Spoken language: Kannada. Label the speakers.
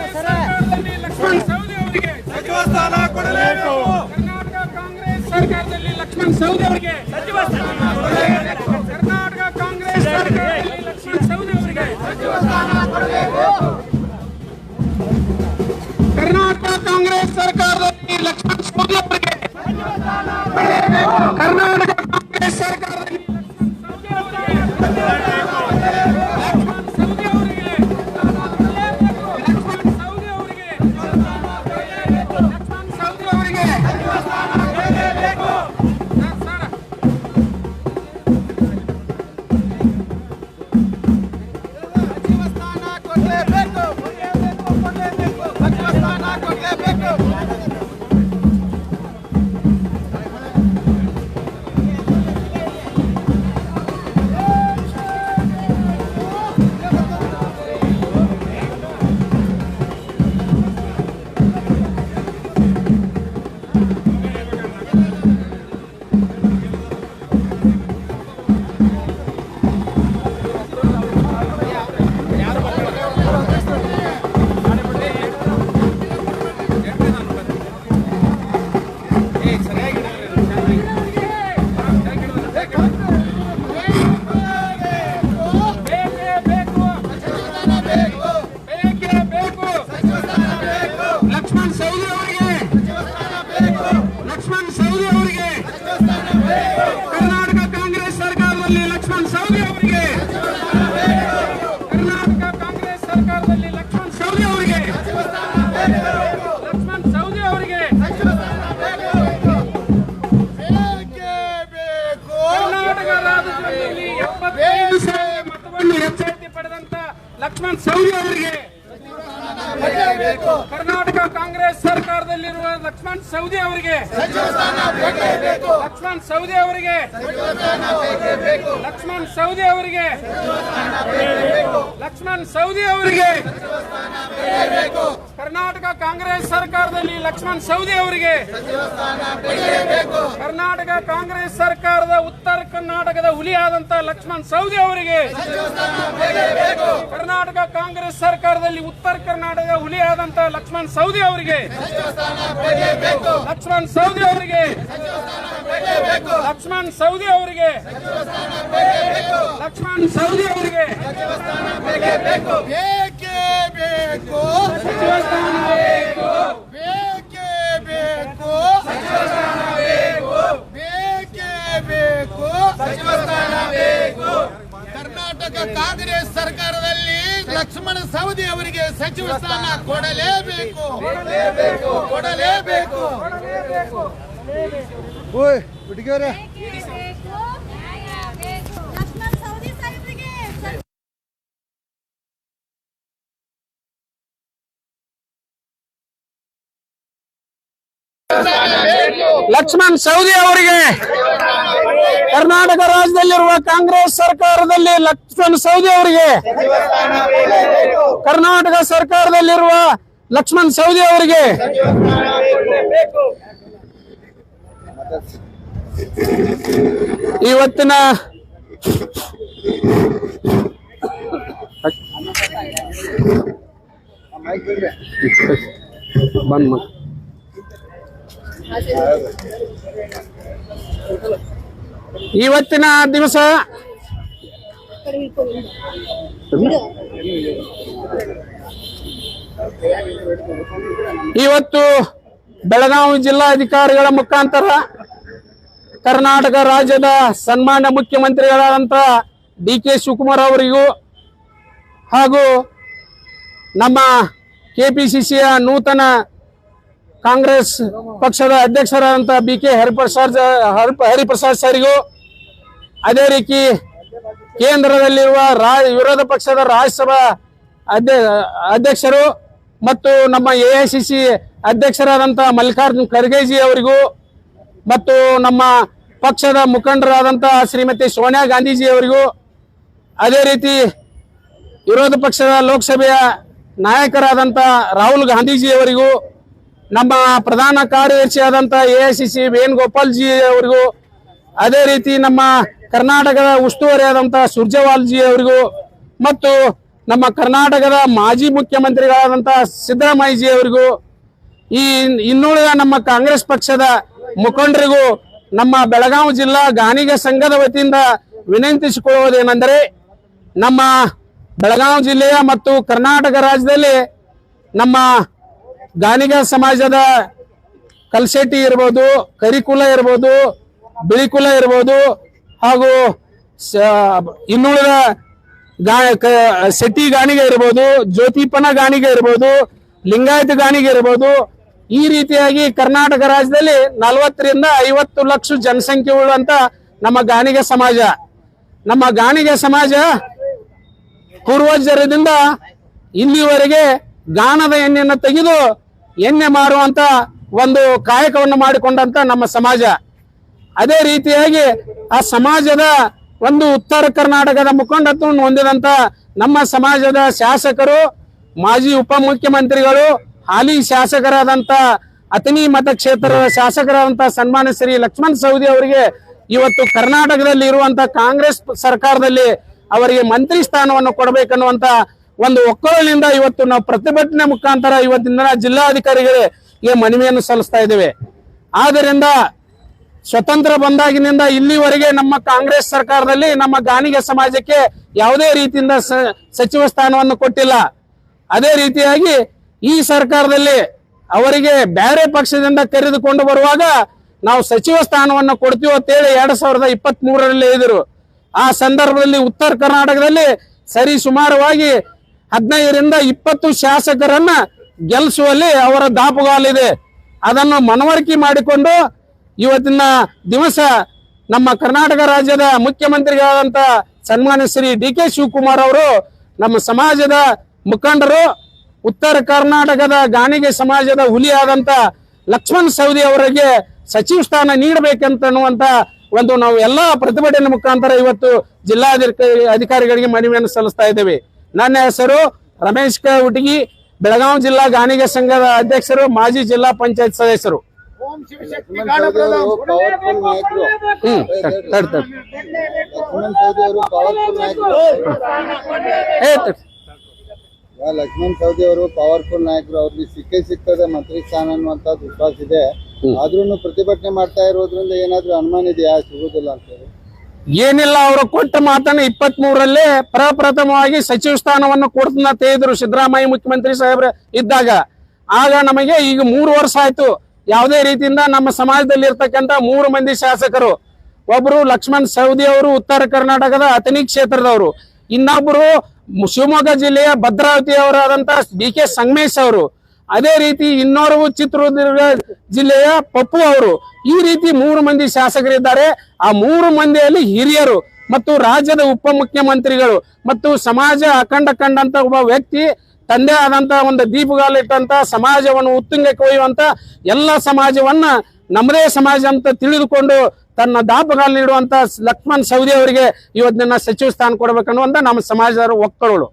Speaker 1: ಸರ್ಕಾರದಲ್ಲಿ ಲಕ್ಷ್ಮಣ ಸವದಿ ಅವರಿಗೆ ಸಚಿವ ಸ್ಥಾನ ಕೊಡಲೇಬೇಕು. ಕರ್ನಾಟಕ ಕಾಂಗ್ರೆಸ್ ಸರ್ಕಾರದಲ್ಲಿ ಲಕ್ಷ್ಮಣ ಸವದಿ ಅವರಿಗೆ ಸಚಿವ ಸ್ಥಾನ ಕೊಡಲೇಬೇಕು. ಕರ್ನಾಟಕ ಕಾಂಗ್ರೆಸ್ ಸರ್ಕಾರದಲ್ಲಿ ಲಕ್ಷ್ಮಣ ಸವದಿ ಅವರಿಗೆ ಸಚಿವ ಸ್ಥಾನ ಕೊಡಲೇಬೇಕು. ಕರ್ನಾಟಕ ಕಾಂಗ್ರೆಸ್ ಸರ್ಕಾರದಲ್ಲಿ ಲಕ್ಷ್ಮಣ ಸವದಿ ಅವರಿಗೆ ಕರ್ನಾಟಕ ಕಾಂಗ್ರೆಸ್ ಸರ್ಕಾರದಲ್ಲಿರುವ ಲಕ್ಷ್ಮಣ ಸವದಿ ಅವರಿಗೆ ಲಕ್ಷ್ಮಣ ಸವದಿ ಅವರಿಗೆ ಲಕ್ಷ್ಮಣ ಸವದಿ ಅವರಿಗೆ ಲಕ್ಷ್ಮಣ ಸವದಿ ಅವರಿಗೆ ಕರ್ನಾಟಕ ಕಾಂಗ್ರೆಸ್ ಸರ್ಕಾರದಲ್ಲಿ ಲಕ್ಷ್ಮಣ ಸವದಿ ಅವರಿಗೆ ಕರ್ನಾಟಕ ಕಾಂಗ್ರೆಸ್ ಸರ್ಕಾರದ ಉತ್ತರ ಕರ್ನಾಟಕದ ಹುಲಿಯಾದಂತ ಲಕ್ಷ್ಮಣ ಸವದಿ ಅವರಿಗೆ ಕರ್ನಾಟಕ ಕಾಂಗ್ರೆಸ್ ಸರ್ಕಾರದಲ್ಲಿ ಉತ್ತರ ಕರ್ನಾಟಕದ ಹುಲಿಯಾದಂತ ಲಕ್ಷ್ಮಣ ಸವದಿ ಅವರಿಗೆ ಲಕ್ಷ್ಮಣ ಸವದಿ ಅವರಿಗೆ ಲಕ್ಷ್ಮಣ ಸವದಿ ಅವರಿಗೆ ಲಕ್ಷ್ಮಣ ಸವದಿ ಅವರಿಗೆ
Speaker 2: ಬೇಕೇ ಬೇಕು
Speaker 1: ಸಚಿವ ಸ್ಥಾನ ಬೇಕು
Speaker 2: ಬೇಕೇ ಬೇಕು
Speaker 1: ಸಚಿವ ಸ್ಥಾನ ಬೇಕು
Speaker 2: ಬೇಕೇ ಬೇಕು
Speaker 1: ಸಚಿವ ಸ್ಥಾನ ಬೇಕು
Speaker 2: ಕರ್ನಾಟಕ ಕಾಂಗ್ರೆಸ್ ಸರ್ಕಾರದಲ್ಲಿ ಲಕ್ಷ್ಮಣ ಸವದಿ ಅವರಿಗೆ ಸಚಿವ ಸ್ಥಾನ ಕೊಡಲೇಬೇಕು ಕೊಡಲೇಬೇಕು ಓಯ್ ಬಿಡಿಗಾರೆ
Speaker 1: ಲಕ್ಷ್ಮಣ ಸವದಿ ಅವರಿಗೆ ಕರ್ನಾಟಕ ರಾಜ್ಯದಲ್ಲಿರುವ ಕಾಂಗ್ರೆಸ್ ಸರ್ಕಾರದಲ್ಲಿ ಲಕ್ಷ್ಮಣ ಸವದಿ ಅವರಿಗೆ ಕರ್ನಾಟಕ ಸರ್ಕಾರದಲ್ಲಿರುವ ಲಕ್ಷ್ಮಣ ಸವದಿ ಅವರಿಗೆ ಇವತ್ತಿನ ಬಂದ್ ಇವತ್ತಿನ ದಿವಸ ಇವತ್ತು ಬೆಳಗಾವಿ ಜಿಲ್ಲಾಧಿಕಾರಿಗಳ ಮುಖಾಂತರ ಕರ್ನಾಟಕ ರಾಜ್ಯದ ಸನ್ಮಾನ್ಯ ಮುಖ್ಯಮಂತ್ರಿಗಳಾದಂಥ ಡಿ.ಕೆ. ಶಿವಕುಮಾರ್ ಅವರಿಗೂ ಹಾಗೂ ನಮ್ಮ ಕೆಪಿಸಿಸಿಯ ನೂತನ ಕಾಂಗ್ರೆಸ್ ಪಕ್ಷದ ಅಧ್ಯಕ್ಷರಾದಂಥ ಬಿ.ಕೆ. ಹರಿಪ್ರಸಾದ್ ಸರಿಗೂ ಅದೇ ರೀತಿ ಕೇಂದ್ರದಲ್ಲಿರುವ ವಿರೋಧ ಪಕ್ಷದ ರಾಜ್ಯಸಭಾ ಅಧ್ಯಕ್ಷರು ಮತ್ತು ನಮ್ಮ ಎಐಸಿಸಿ ಅಧ್ಯಕ್ಷರಾದಂಥ ಮಲ್ಲಿಕಾರ್ಜುನ್ ಖರ್ಗೆಜಿ ಅವರಿಗೂ ಮತ್ತು ನಮ್ಮ ಪಕ್ಷದ ಮುಖಂಡರಾದಂಥ ಶ್ರೀಮತಿ ಸೋನಿಯಾ ಗಾಂಧೀಜಿ ಅವರಿಗೂ ಅದೇ ರೀತಿ ವಿರೋಧ ಪಕ್ಷದ ಲೋಕಸಭೆಯ ನಾಯಕರಾದಂಥ ರಾಹುಲ್ ಗಾಂಧೀಜಿ ಅವರಿಗೂ ನಮ್ಮ ಪ್ರಧಾನ ಕಾರ್ಯದರ್ಶಿಯಾದಂಥ ಎಐಸಿಸಿ ವೇಣುಗೋಪಾಲ್ ಜಿ ಅವರಿಗೂ ಅದೇ ರೀತಿ ನಮ್ಮ ಕರ್ನಾಟಕದ ಉಸ್ತುವಾರಿಯಾದಂಥ ಸುರ್ಜೇವಾಲ್ ಜಿ ಅವರಿಗೂ ಮತ್ತು ನಮ್ಮ ಕರ್ನಾಟಕದ ಮಾಜಿ ಮುಖ್ಯಮಂತ್ರಿಗಳಾದಂತಹ ಸಿದ್ದರಾಮಯ್ಯಜಿ ಅವರಿಗೂ ಈ ಇನ್ನುಳಿದ ನಮ್ಮ ಕಾಂಗ್ರೆಸ್ ಪಕ್ಷದ ಮುಖಂಡರಿಗೂ ನಮ್ಮ ಬೆಳಗಾವಿ ಜಿಲ್ಲಾ ಗಾಣಿಗ ಸಂಘದ ವತಿಯಿಂದ ವಿನಂತಿಸಿಕೊಳ್ಳುವುದೇನೆಂದರೆ, ನಮ್ಮ ಬೆಳಗಾವಿ ಜಿಲ್ಲೆಯ ಮತ್ತು ಕರ್ನಾಟಕ ರಾಜ್ಯದಲ್ಲಿ ನಮ್ಮ ಗಾಣಿಗ ಸಮಾಜದ ಕಲ್ಸೆಟ್ಟಿ ಇರ್ಬೋದು, ಕರಿಕುಲ ಇರ್ಬೋದು, ಬಿಳಿಕುಲ ಇರ್ಬೋದು, ಹಾಗೂ ಇನ್ನುಳಿದ ಶೆಟ್ಟಿ ಗಾಣಿಗೆ ಇರ್ಬೋದು, ಜ್ಯೋತಿಪನ ಗಾಣಿಗೆ ಇರ್ಬೋದು, ಲಿಂಗಾಯತ ಗಾಣಿಗೆ ಇರ್ಬೋದು. ಈ ರೀತಿಯಾಗಿ ಕರ್ನಾಟಕ ರಾಜ್ಯದಲ್ಲಿ 40 ರಿಂದ 50 ಲಕ್ಷ ಜನಸಂಖ್ಯೆ ಉಳ್ಳುವಂತ ನಮ್ಮ ಗಾಣಿಗ ಸಮಾಜ. ನಮ್ಮ ಗಾಣಿಗ ಸಮಾಜ ಪೂರ್ವಜರದಿಂದ ಇಲ್ಲಿವರೆಗೆ ಗಾಣದ ಎಣ್ಣೆಯನ್ನು ತೆಗೆದು ಎಣ್ಣೆ ಮಾರುವಂತ ಒಂದು ಕಾಯಕವನ್ನು ಮಾಡಿಕೊಂಡಂತ ನಮ್ಮ ಸಮಾಜ. ಅದೇ ರೀತಿಯಾಗಿ ಆ ಸಮಾಜದ ಒಂದು ಉತ್ತರ ಕರ್ನಾಟಕದ ಮುಖಂಡತ್ವವನ್ನು ಹೊಂದಿದಂತ ನಮ್ಮ ಸಮಾಜದ ಶಾಸಕರು, ಮಾಜಿ ಉಪಮುಖ್ಯಮಂತ್ರಿಗಳು, ಹಾಲಿ ಶಾಸಕರಾದಂತ ಅಥಣಿ ಮತಕ್ಷೇತ್ರದ ಶಾಸಕರಾದಂತ ಸನ್ಮಾನ್ಯ ಶ್ರೀ ಲಕ್ಷ್ಮಣ್ ಸವದಿ ಅವರಿಗೆ ಇವತ್ತು ಕರ್ನಾಟಕದಲ್ಲಿ ಇರುವಂತ ಕಾಂಗ್ರೆಸ್ ಸರ್ಕಾರದಲ್ಲಿ ಅವರಿಗೆ ಮಂತ್ರಿ ಸ್ಥಾನವನ್ನು ಕೊಡಬೇಕನ್ನುವಂತ ಒಂದು ಒಕ್ಕಲಿನಿಂದ ಇವತ್ತು ನಾವು ಪ್ರತಿಭಟನೆ ಮುಖಾಂತರ ಇವತ್ತಿನ ಜಿಲ್ಲಾಧಿಕಾರಿಗಳಿಗೆ ಮನವಿಯನ್ನು ಸಲ್ಲಿಸ್ತಾ ಇದ್ದೇವೆ. ಆದ್ದರಿಂದ ಸ್ವತಂತ್ರ ಬಂದಾಗಿನಿಂದ ಇಲ್ಲಿವರೆಗೆ ನಮ್ಮ ಕಾಂಗ್ರೆಸ್ ಸರ್ಕಾರದಲ್ಲಿ ನಮ್ಮ ಗಾಣಿಗ ಸಮಾಜಕ್ಕೆ ಯಾವುದೇ ರೀತಿಯಿಂದ ಸಚಿವ ಸ್ಥಾನವನ್ನು ಕೊಟ್ಟಿಲ್ಲ. ಅದೇ ರೀತಿಯಾಗಿ ಈ ಸರ್ಕಾರದಲ್ಲಿ ಅವರಿಗೆ ಬೇರೆ ಪಕ್ಷದಿಂದ ಕರೆದುಕೊಂಡು ಬರುವಾಗ ನಾವು ಸಚಿವ ಸ್ಥಾನವನ್ನು ಕೊಡ್ತೀವಿ ಅಂತೇಳಿ 2023ರಲ್ಲಿ ಹೇಳಿದರು. ಆ ಸಂದರ್ಭದಲ್ಲಿ ಉತ್ತರ ಕರ್ನಾಟಕದಲ್ಲಿ ಸರಿ ಸುಮಾರವಾಗಿ 15 ರಿಂದ 20 ಶಾಸಕರನ್ನ ಗೆಲ್ಲಿಸುವಲ್ಲಿ ಅವರ ದಾಪುಗಾಲಿದೆ. ಅದನ್ನು ಮನವರಿಕೆ ಮಾಡಿಕೊಂಡು ಇವತ್ತಿನ ದಿವಸ ನಮ್ಮ ಕರ್ನಾಟಕ ರಾಜ್ಯದ ಮುಖ್ಯಮಂತ್ರಿಗಳಾದಂತ ಸನ್ಮಾನ್ಯ ಶ್ರೀ DK ಶಿವಕುಮಾರ್ ಅವರು ನಮ್ಮ ಸಮಾಜದ ಮುಖಂಡರು, ಉತ್ತರ ಕರ್ನಾಟಕದ ಗಾಣಿಗೆ ಸಮಾಜದ ಹುಲಿಯಾದಂತ ಲಕ್ಷ್ಮಣ್ ಸವದಿ ಅವರಿಗೆ ಸಚಿವ ಸ್ಥಾನ ನೀಡಬೇಕಂತನ್ನುವಂತ ಒಂದು ನಾವು ಎಲ್ಲಾ ಪ್ರತಿಭಟನೆ ಮುಖಾಂತರ ಇವತ್ತು ಅಧಿಕಾರಿಗಳಿಗೆ ಮನವಿಯನ್ನು ಸಲ್ಲಿಸ್ತಾ ಇದ್ದೇವೆ. ನನ್ನ ಹೆಸರು ರಮೇಶ್ ಕವಟಗಿ, ಬೆಳಗಾವಿ ಜಿಲ್ಲಾ ಗಾಣಿಗ ಸಂಘದ ಅಧ್ಯಕ್ಷರು, ಮಾಜಿ ಜಿಲ್ಲಾ ಪಂಚಾಯತ್ ಸದಸ್ಯರು.
Speaker 2: ಲಕ್ಷ್ಮಣ್ ಸವದಿ ಅವರು ಪವರ್ಫುಲ್ ನಾಯಕರು, ಅವ್ರಿಗೆ ಸಿಕ್ಕದೆ ಮಂತ್ರಿ ಸ್ಥಾನ ಅನ್ನುವಂತ ವಿಶ್ವಾಸ ಇದೆ. ಆದ್ರೂ ಪ್ರತಿಭಟನೆ ಮಾಡ್ತಾ ಇರೋದ್ರಿಂದ ಏನಾದ್ರೂ ಅನುಮಾನ ಇದೆಯಾ ಸಿಗುದಿಲ್ಲ ಅಂತ ಹೇಳಿ?
Speaker 1: ಏನಿಲ್ಲ, ಅವರು ಕೊಟ್ಟ ಮಾತನ್ನ 23ರಲ್ಲಿ ಪ್ರಪ್ರಥಮವಾಗಿ ಸಚಿವ ಸ್ಥಾನವನ್ನು ಕೊಡ್ತನ ತಿಳಿದ್ರು ಸಿದ್ದರಾಮಯ್ಯ ಮುಖ್ಯಮಂತ್ರಿ ಸಾಹೇಬ್ರ ಇದ್ದಾಗ. ಆಗ ನಮಗೆ ಈಗ 3 ವರ್ಷ ಆಯ್ತು. ಯಾವುದೇ ರೀತಿಯಿಂದ ನಮ್ಮ ಸಮಾಜದಲ್ಲಿ ಇರ್ತಕ್ಕಂತ 3 ಮಂದಿ ಶಾಸಕರು, ಒಬ್ರು ಲಕ್ಷ್ಮಣ್ ಸವದಿ ಅವರು ಉತ್ತರ ಕರ್ನಾಟಕದ ಅಥಣಿ ಕ್ಷೇತ್ರದವರು, ಇನ್ನೊಬ್ರು ಶಿವಮೊಗ್ಗ ಜಿಲ್ಲೆಯ ಭದ್ರಾವತಿ ಅವರಾದಂತ BK ಸಂಗಮೇಶ್ ಅವರು, ಅದೇ ರೀತಿ ಇನ್ನೋರ್ವು ಚಿತ್ರದುರ್ಗ ಜಿಲ್ಲೆಯ ಪಪ್ಪು ಅವರು. ಈ ರೀತಿ 3 ಮಂದಿ ಶಾಸಕರಿದ್ದಾರೆ. ಆ 3 ಮಂದಿಯಲ್ಲಿ ಹಿರಿಯರು ಮತ್ತು ರಾಜ್ಯದ ಉಪಮುಖ್ಯಮಂತ್ರಿಗಳು ಮತ್ತು ಸಮಾಜ ಅಖಂಡ ಕಂಡಂತ ಒಬ್ಬ ವ್ಯಕ್ತಿ, ತಂದೆ ಆದಂತ ಒಂದು ದೀಪಗಾಲಿಟ್ಟಂತ ಸಮಾಜವನ್ನು ಉತ್ತುಂಗಕ್ಕೆ ಒಯ್ಯುವಂತ ಎಲ್ಲ ಸಮಾಜವನ್ನ ನಮ್ಮದೇ ಸಮಾಜ ಅಂತ ತಿಳಿದುಕೊಂಡು ತನ್ನ ದಾಪಗಾಲು ನೀಡುವಂತ ಲಕ್ಷ್ಮಣ್ ಸವದಿ ಅವರಿಗೆ ಇವತ್ತಿನ ಸಚಿವ ಸ್ಥಾನ ಕೊಡಬೇಕನ್ನುವಂತ ನಮ್ಮ ಸಮಾಜದ ಒಕ್ಕಗಳು.